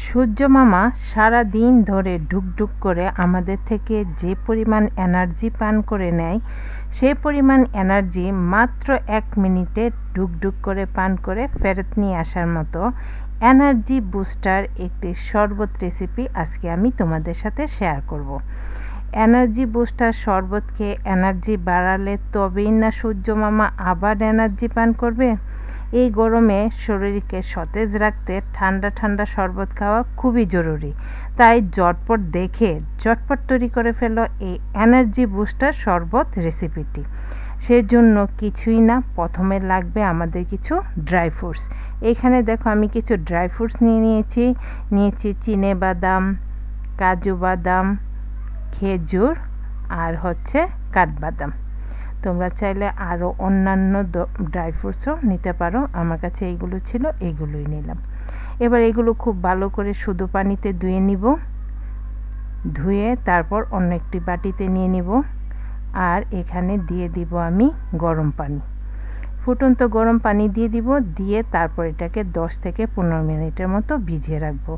সূর্য মামা সারা দিন ধরে ঢুকঢুক করে আমাদের থেকে যে পরিমাণ এনার্জি পান করে নেয়, সে পরিমাণ এনার্জি মাত্র 1 মিনিটে ঢুকঢুক করে পান করে ফেরত নিয়ে আসার মতো এনার্জি বুস্টার একটি শরবত রেসিপি আজকে আমি তোমাদের সাথে শেয়ার করব। এনার্জি বুস্টার শরবত খেয়ে এনার্জি বাড়ালে তবেই না সূর্য মামা আবার এনার্জি পান করবে। এই গরমে শরীরকে সতেজ রাখতে ঠান্ডা ঠান্ডা শরবত খাওয়া খুবই জরুরি। তাই ঝটপট তৈরি করে ফেলো এই এনার্জি বুস্টার শরবত রেসিপিটি। সেজন্য কিছুই না, প্রথমে লাগবে আমাদের কিছু ড্রাই ফ্রুটস। এইখানে দেখো আমি কিছু ড্রাই ফ্রুটস নিয়েছি চিনে বাদাম, কাজু বাদাম, খেজুর আর কাঠবাদাম। তোমরা চাইলে আরও অন্যান্য ড্রাই ফ্রুটসও নিতে পারো। আমার কাছে এইগুলো ছিল, এইগুলোই নিলাম। এবার এগুলো খুব ভালো করে শুধু পানিতে ধুয়ে তারপর অন্য একটি বাটিতে নিয়ে নিব। আর এখানে দিয়ে দিব আমি গরম পানি, ফুটন্ত গরম পানি দিয়ে তারপর এটাকে 10 থেকে 15 মিনিটের মতো ভিজিয়ে রাখবো।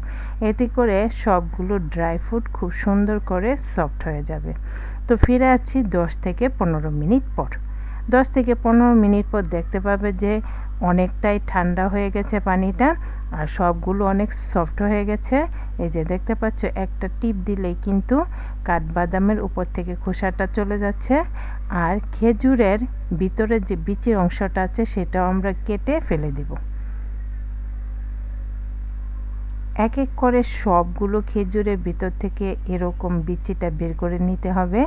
এতে করে সবগুলো ড্রাই ফ্রুট খুব সুন্দর করে সফট হয়ে যাবে। তো ফিরে আসছি 10 থেকে 15 মিনিট পর। 10 থেকে 15 মিনিট পর দেখতে পাবে যে অনেকটাই ঠান্ডা হয়ে গেছে পানিটা, আর সবগুলো অনেক সফট হয়ে গেছে। এই যে দেখতে পাচ্ছ, একটা টিপ দিলেই কিন্তু কাঠবাদামের উপর থেকে খোসাটা চলে যাচ্ছে, আর খেজুরের ভিতরে যে বিচির অংশটা আছে সেটাও আমরা কেটে ফেলে দিব। এক এক করে সবগুলো খেজুরের ভিতর থেকে এরকম বিচিটা বের করে নিতে হবে,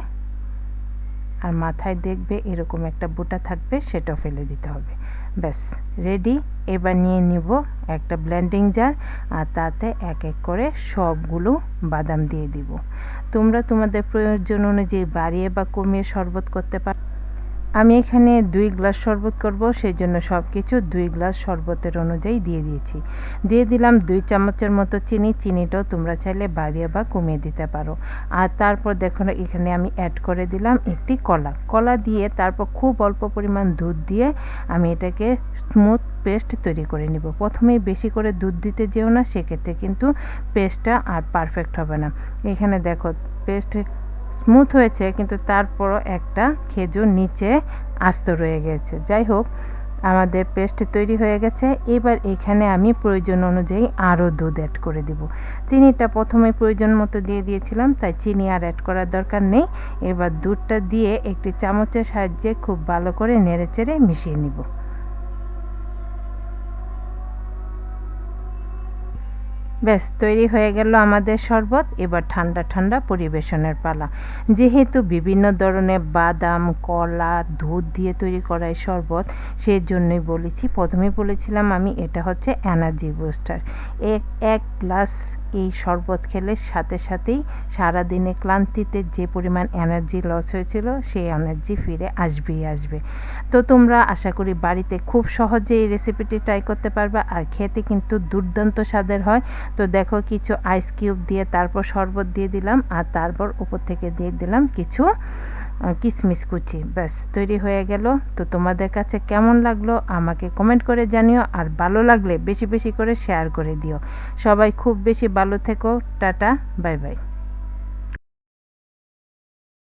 আর মাথায় দেখবে এরকম একটা বোটা থাকবে, সেটাও ফেলে দিতে হবে। ব্যাস রেডি। এবার নিয়ে নিব একটা ব্লেন্ডিং জার, আর তাতে এক এক করে সবগুলো বাদাম দিয়ে দিব। তোমরা তোমাদের প্রয়োজন অনুযায়ী বাড়িয়ে বা কমিয়ে শরবত করতে পারো। আমি এখানে 2 গ্লাস শরবত করব, সেই জন্য সব কিছু 2 গ্লাস শরবতের অনুযায়ী দিয়ে দিলাম 2 চামচের মতো চিনিটাও তোমরা চাইলে বাড়িয়ে বা কমিয়ে দিতে পারো। আর তারপর দেখো এখানে আমি অ্যাড করে দিলাম একটি কলা দিয়ে তারপর খুব অল্প পরিমাণ দুধ দিয়ে আমি এটাকে স্মুথ পেস্ট তৈরি করে নিব। প্রথমেই বেশি করে দুধ দিতে যেও না, সেক্ষেত্রে কিন্তু পেস্টটা আর পারফেক্ট হবে না। এখানে দেখো পেস্ট স্মুথ হয়েছে, কিন্তু তারপরও একটা খেজুর নিচে আস্ত রয়ে গেছে। যাই হোক, আমাদের পেস্ট তৈরি হয়ে গেছে। এবার এখানে আমি প্রয়োজন অনুযায়ী আরও দুধ অ্যাড করে দিব। চিনিটা প্রথমে প্রয়োজন মতো দিয়ে দিয়েছিলাম, তাই চিনি আর অ্যাড করার দরকার নেই। এবার দুধটা দিয়ে একটি চামচের সাহায্যে খুব ভালো করে নেড়েচেড়ে মিশিয়ে নিব। ব্যাস তৈরি হয়ে গেল আমাদের শরবত। এবার ঠান্ডা ঠান্ডা পরিবেশনের পালা। যেহেতু বিভিন্ন ধরনের বাদাম, কলা, দুধ দিয়ে তৈরি করা এই শরবত, সেই জন্যই প্রথমেই বলেছিলাম আমি এটা হচ্ছে এনার্জি বুস্টার। এক গ্লাস এই শরবত খেলে সাথে সাথেই সারাদিনে ক্লান্তিতে যে পরিমাণ এনার্জি লস হয়েছিল, সেই এনার্জি ফিরে আসবে। তো তোমরা আশা করি বাড়িতে খুব সহজে এই রেসিপিটি ট্রাই করতে পারবে, আর খেতে কিন্তু দুর্দান্ত স্বাদের হয়। তো দেখো, কিছু আইস কিউব দিয়ে তারপর শরবত দিয়ে দিলাম, আর তারপর উপর থেকে দিয়ে দিলাম কিছু কিশমিশ কুচি। ব্যাস তৈরি হয়ে গেল। তো তোমাদের কাছে কেমন লাগলো আমাকে কমেন্ট করে জানিও, আর ভালো লাগলে বেশি বেশি করে শেয়ার করে দিও। সবাই খুব বেশি ভালো থেকো। Tata, bye bye.